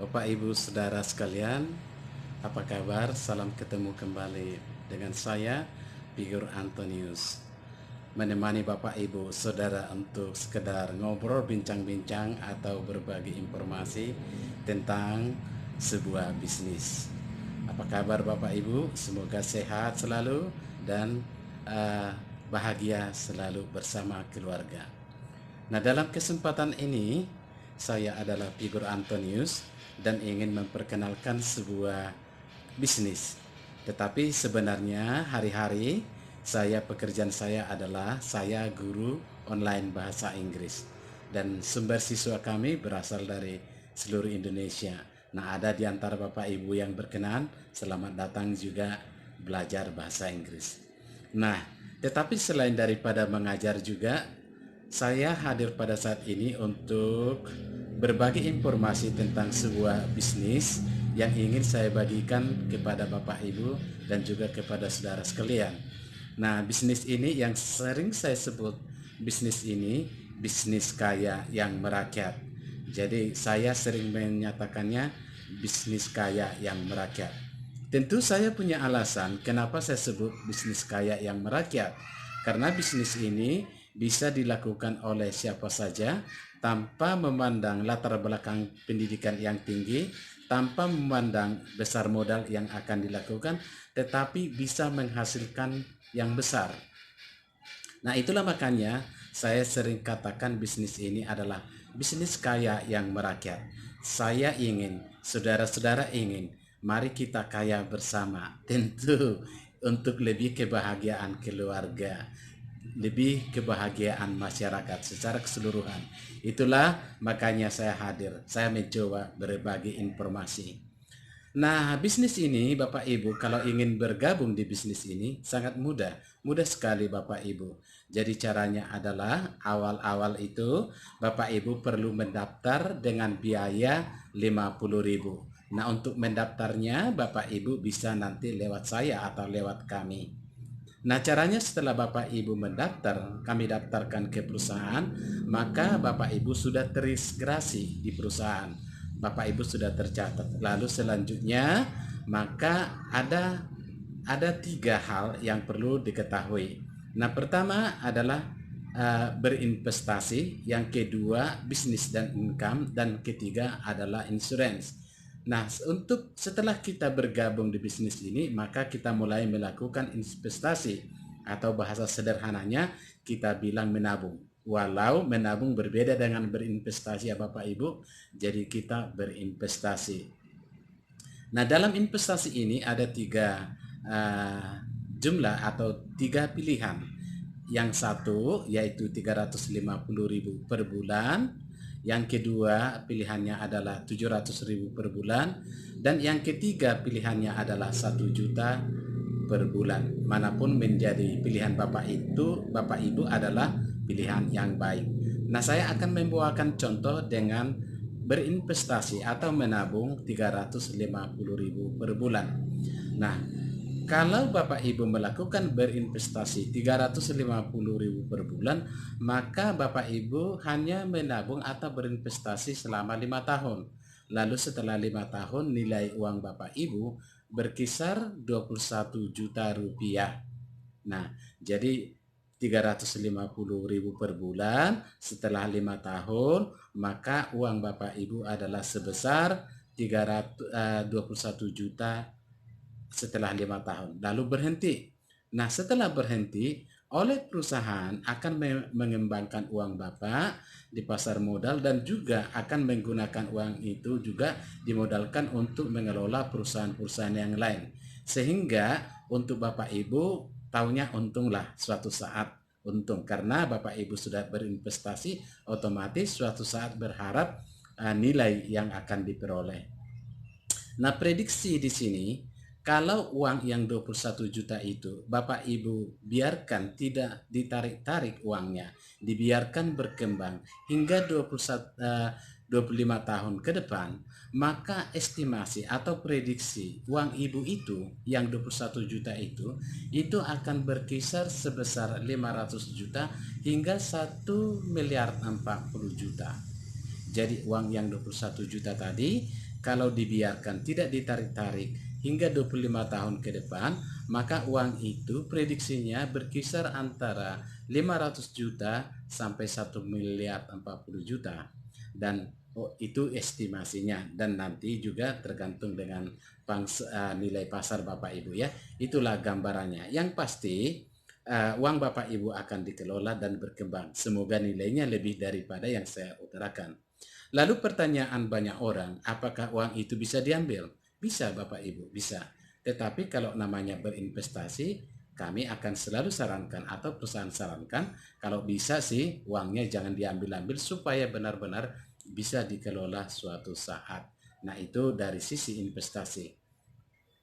Bapak Ibu Saudara sekalian, apa kabar? Salam ketemu kembali dengan saya, Figur Antonius, menemani Bapak Ibu Saudara untuk sekedar ngobrol, bincang-bincang atau berbagi informasi tentang sebuah bisnis. Apa kabar Bapak Ibu? Semoga sehat selalu dan bahagia selalu bersama keluarga. Nah, dalam kesempatan ini saya adalah Figur Antonius dan ingin memperkenalkan sebuah bisnis. Tetapi sebenarnya hari-hari pekerjaan saya adalah saya guru online bahasa Inggris. Dan sumber siswa kami berasal dari seluruh Indonesia. Nah, ada di antara Bapak Ibu yang berkenan, selamat datang juga belajar bahasa Inggris. Nah, tetapi selain daripada mengajar juga, saya hadir pada saat ini untuk berbagi informasi tentang sebuah bisnis yang ingin saya bagikan kepada Bapak Ibu dan juga kepada saudara sekalian. Nah, bisnis ini yang sering saya sebut bisnis ini bisnis kaya yang merakyat. Jadi saya sering menyatakannya bisnis kaya yang merakyat. Tentu saya punya alasan kenapa saya sebut bisnis kaya yang merakyat. Karena bisnis ini bisa dilakukan oleh siapa saja tanpa memandang latar belakang pendidikan yang tinggi, tanpa memandang besar modal yang akan dilakukan, tetapi bisa menghasilkan yang besar. Nah, itulah makanya saya sering katakan bisnis ini adalah bisnis kaya yang merakyat. Saya ingin, saudara-saudara ingin, mari kita kaya bersama. Tentu untuk lebih kebahagiaan keluarga, lebih kebahagiaan masyarakat secara keseluruhan. Itulah makanya saya hadir. Saya mencoba berbagi informasi. Nah, bisnis ini Bapak Ibu, kalau ingin bergabung di bisnis ini sangat mudah. Mudah sekali Bapak Ibu. Jadi caranya adalah awal-awal itu Bapak Ibu perlu mendaftar dengan biaya 50.000. Nah, untuk mendaftarnya Bapak Ibu bisa nanti lewat saya atau lewat kami. Nah, caranya setelah Bapak Ibu mendaftar, kami daftarkan ke perusahaan, maka Bapak Ibu sudah teregistrasi di perusahaan. Bapak Ibu sudah tercatat. Lalu selanjutnya, maka ada 3 hal yang perlu diketahui. Nah, pertama adalah berinvestasi, yang kedua bisnis dan income, dan ketiga adalah insurance. Nah, untuk setelah kita bergabung di bisnis ini, maka kita mulai melakukan investasi atau bahasa sederhananya kita bilang menabung. Walau menabung berbeda dengan berinvestasi ya Bapak Ibu, jadi kita berinvestasi. Nah, dalam investasi ini ada 3 jumlah atau 3 pilihan. Yang satu yaitu 350.000 per bulan, yang kedua pilihannya adalah 700.000 per bulan, dan yang ketiga pilihannya adalah 1 juta per bulan. Manapun menjadi pilihan Bapak Ibu adalah pilihan yang baik. Nah, saya akan membawakan contoh dengan berinvestasi atau menabung 350.000 per bulan. Nah, kalau Bapak Ibu melakukan berinvestasi 350.000 per bulan, maka Bapak Ibu hanya menabung atau berinvestasi selama 5 tahun. Lalu setelah 5 tahun nilai uang Bapak Ibu berkisar 21 juta rupiah. Nah, jadi 350.000 per bulan setelah 5 tahun, maka uang Bapak Ibu adalah sebesar 21 juta setelah 5 tahun, lalu berhenti. Nah, setelah berhenti, oleh perusahaan akan mengembangkan uang Bapak di pasar modal dan juga akan menggunakan uang itu juga dimodalkan untuk mengelola perusahaan-perusahaan yang lain. Sehingga untuk Bapak Ibu taunya untunglah suatu saat untung, karena Bapak Ibu sudah berinvestasi, otomatis suatu saat berharap nilai yang akan diperoleh. Nah, prediksi di sini kalau uang yang 21 juta itu Bapak Ibu biarkan tidak ditarik-tarik uangnya, dibiarkan berkembang hingga 25 tahun ke depan, maka estimasi atau prediksi uang Ibu itu yang 21 juta itu akan berkisar sebesar 500 juta hingga 1 miliar 40 juta. Jadi uang yang 21 juta tadi kalau dibiarkan tidak ditarik-tarik hingga 25 tahun ke depan, maka uang itu prediksinya berkisar antara 500 juta sampai 1 miliar 40 juta. Dan itu estimasinya, dan nanti juga tergantung dengan nilai pasar Bapak Ibu ya. Itulah gambarannya. Yang pasti uang Bapak Ibu akan dikelola dan berkembang. Semoga nilainya lebih daripada yang saya utarakan. Lalu pertanyaan banyak orang, apakah uang itu bisa diambil? Bisa Bapak Ibu, bisa. Tetapi kalau namanya berinvestasi, kami akan selalu sarankan atau perusahaan sarankan, kalau bisa sih uangnya jangan diambil-ambil supaya benar-benar bisa dikelola suatu saat. Nah, itu dari sisi investasi.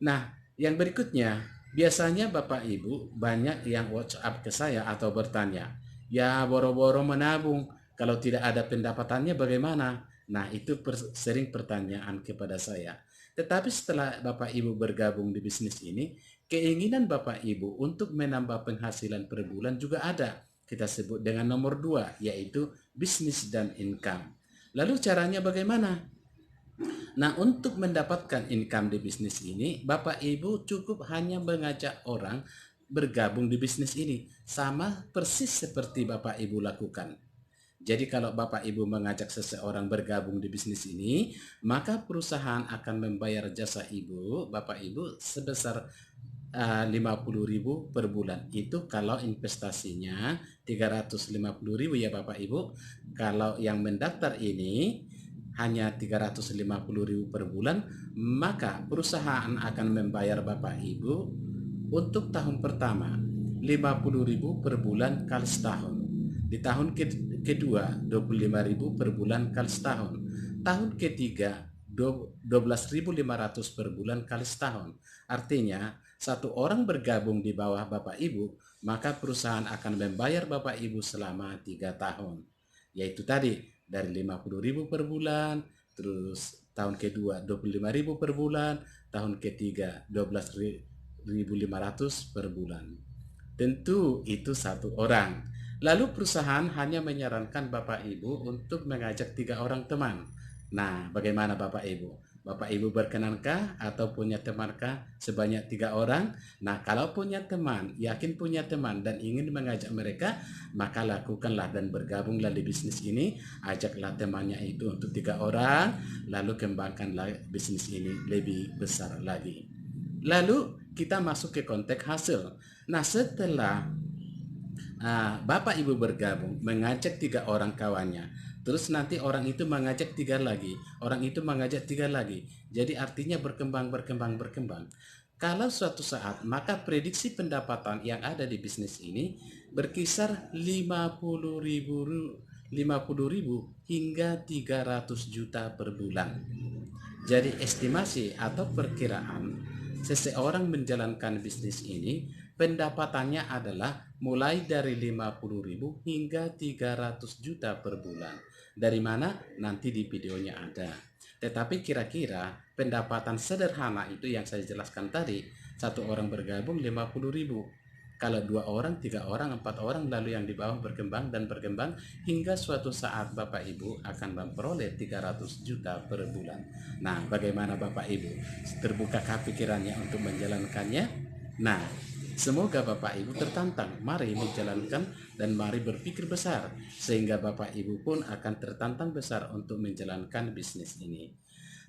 Nah, yang berikutnya, biasanya Bapak Ibu banyak yang WhatsApp ke saya atau bertanya, ya boro-boro menabung, kalau tidak ada pendapatannya bagaimana? Nah, itu sering pertanyaan kepada saya. Tetapi setelah Bapak Ibu bergabung di bisnis ini, keinginan Bapak Ibu untuk menambah penghasilan per bulan juga ada. Kita sebut dengan nomor 2, yaitu bisnis dan income. Lalu caranya bagaimana? Nah, untuk mendapatkan income di bisnis ini, Bapak Ibu cukup hanya mengajak orang bergabung di bisnis ini. Sama persis seperti Bapak Ibu lakukan. Jadi kalau Bapak Ibu mengajak seseorang bergabung di bisnis ini, maka perusahaan akan membayar jasa Ibu, Bapak Ibu, sebesar 50.000 per bulan. Itu kalau investasinya 350.000 ya Bapak Ibu. Kalau yang mendaftar ini hanya 350.000 per bulan, maka perusahaan akan membayar Bapak Ibu untuk tahun pertama 50.000 per bulan kali setahun. Di tahun kedua 25.000 per bulan kali setahun. Tahun ketiga 12.500 per bulan kali setahun. Artinya satu orang bergabung di bawah Bapak Ibu, maka perusahaan akan membayar Bapak Ibu selama 3 tahun. Yaitu tadi dari 50.000 per bulan, terus tahun kedua 25.000 per bulan, tahun ketiga 12.500 per bulan. Tentu itu satu orang. Lalu perusahaan hanya menyarankan Bapak Ibu untuk mengajak 3 orang teman. Nah, bagaimana Bapak Ibu? Bapak Ibu berkenankah atau punya temankah sebanyak 3 orang? Nah, kalau punya teman, yakin punya teman dan ingin mengajak mereka, maka lakukanlah dan bergabunglah di bisnis ini. Ajaklah temannya itu untuk 3 orang, lalu kembangkanlah bisnis ini lebih besar lagi. Lalu kita masuk ke konteks hasil. Nah, setelah Bapak Ibu bergabung, mengajak 3 orang kawannya, terus nanti orang itu mengajak 3 lagi, orang itu mengajak 3 lagi. Jadi artinya berkembang. Kalau suatu saat, maka prediksi pendapatan yang ada di bisnis ini berkisar 50.000 hingga 300 juta per bulan. Jadi estimasi atau perkiraan seseorang menjalankan bisnis ini pendapatannya adalah mulai dari 50.000 hingga 300 juta per bulan. Dari mana? Nanti di videonya ada. Tetapi kira-kira pendapatan sederhana itu yang saya jelaskan tadi, satu orang bergabung 50.000. Kalau 2 orang, 3 orang, 4 orang, lalu yang di bawah berkembang hingga suatu saat Bapak Ibu akan memperoleh 300 juta per bulan. Nah, bagaimana Bapak Ibu? Terbukakah pikirannya untuk menjalankannya? Nah, semoga Bapak Ibu tertantang. Mari menjalankan dan mari berpikir besar, sehingga Bapak Ibu pun akan tertantang besar untuk menjalankan bisnis ini.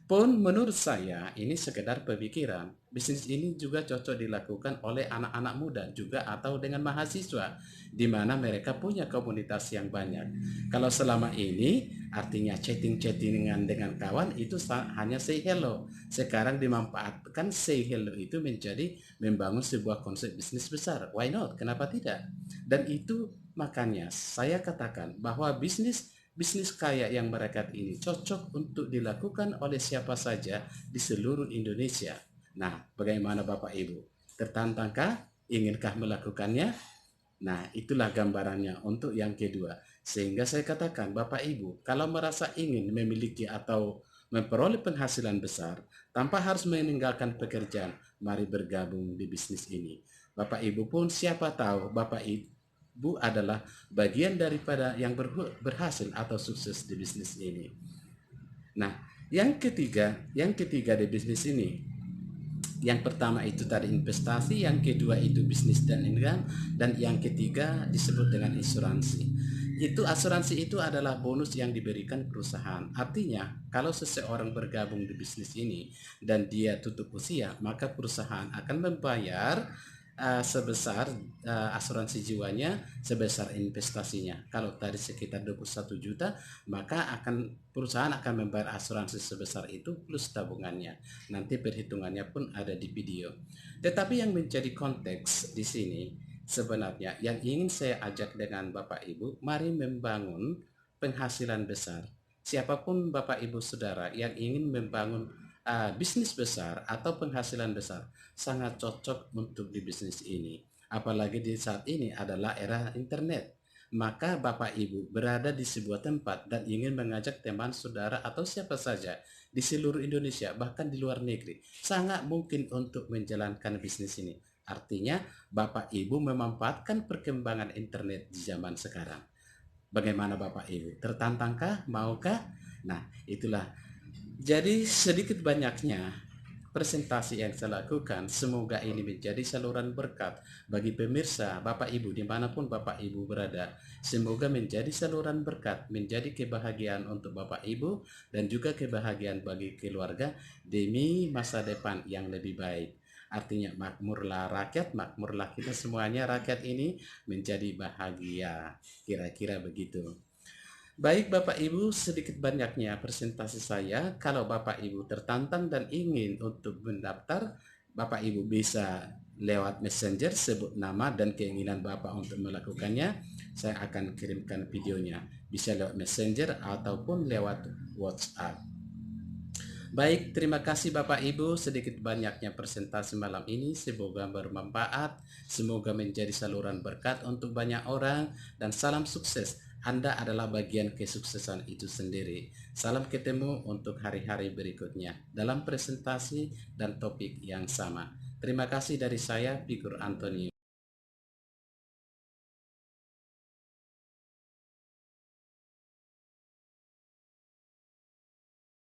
Pun menurut saya ini sekedar pemikiran. Bisnis ini juga cocok dilakukan oleh anak-anak muda juga atau dengan mahasiswa, di mana mereka punya komunitas yang banyak. Kalau selama ini artinya chatting-chattingan dengan kawan itu hanya say hello. Sekarang dimanfaatkan say hello itu menjadi membangun sebuah konsep bisnis besar. Why not? Kenapa tidak? Dan itu makanya saya katakan bahwa bisnis kaya yang mereka ini cocok untuk dilakukan oleh siapa saja di seluruh Indonesia. Nah, bagaimana Bapak Ibu? Tertantangkah? Inginkah melakukannya? Nah, itulah gambarannya untuk yang kedua. Sehingga saya katakan, Bapak Ibu, kalau merasa ingin memiliki atau memperoleh penghasilan besar tanpa harus meninggalkan pekerjaan, mari bergabung di bisnis ini. Bapak Ibu pun siapa tahu Bapak Ibu adalah bagian daripada yang berhasil atau sukses di bisnis ini. Nah, Yang ketiga di bisnis ini, yang pertama itu tadi investasi, yang kedua itu bisnis dan income, dan yang ketiga disebut dengan asuransi. Asuransi itu adalah bonus yang diberikan perusahaan. Artinya, kalau seseorang bergabung di bisnis ini dan dia tutup usia, maka perusahaan akan membayar sebesar asuransi jiwanya sebesar investasinya. Kalau tadi sekitar 21 juta, maka perusahaan akan membayar asuransi sebesar itu plus tabungannya. Nanti perhitungannya pun ada di video. Tetapi yang menjadi konteks di sini sebenarnya yang ingin saya ajak dengan Bapak Ibu, mari membangun penghasilan besar. Siapapun Bapak Ibu Saudara yang ingin membangun bisnis besar atau penghasilan besar, sangat cocok untuk di bisnis ini. Apalagi di saat ini adalah era internet. Maka Bapak Ibu berada di sebuah tempat dan ingin mengajak teman saudara atau siapa saja di seluruh Indonesia, bahkan di luar negeri, sangat mungkin untuk menjalankan bisnis ini. Artinya Bapak Ibu memanfaatkan perkembangan internet di zaman sekarang. Bagaimana Bapak Ibu? Tertantangkah? Maukah? Nah, itulah. Jadi sedikit banyaknya presentasi yang saya lakukan, semoga ini menjadi saluran berkat bagi pemirsa, Bapak Ibu, dimanapun Bapak Ibu berada. Semoga menjadi saluran berkat, menjadi kebahagiaan untuk Bapak Ibu, dan juga kebahagiaan bagi keluarga demi masa depan yang lebih baik. Artinya makmurlah rakyat, makmurlah kita semuanya, rakyat ini menjadi bahagia. Kira-kira begitu. Baik Bapak Ibu, sedikit banyaknya presentasi saya. Kalau Bapak Ibu tertantang dan ingin untuk mendaftar, Bapak Ibu bisa lewat Messenger sebut nama dan keinginan Bapak untuk melakukannya. Saya akan kirimkan videonya. Bisa lewat Messenger ataupun lewat WhatsApp. Baik, terima kasih Bapak Ibu, sedikit banyaknya presentasi malam ini semoga bermanfaat, semoga menjadi saluran berkat untuk banyak orang, dan salam sukses. Anda adalah bagian kesuksesan itu sendiri. Salam ketemu untuk hari-hari berikutnya dalam presentasi dan topik yang sama. Terima kasih dari saya, Figur Antonius.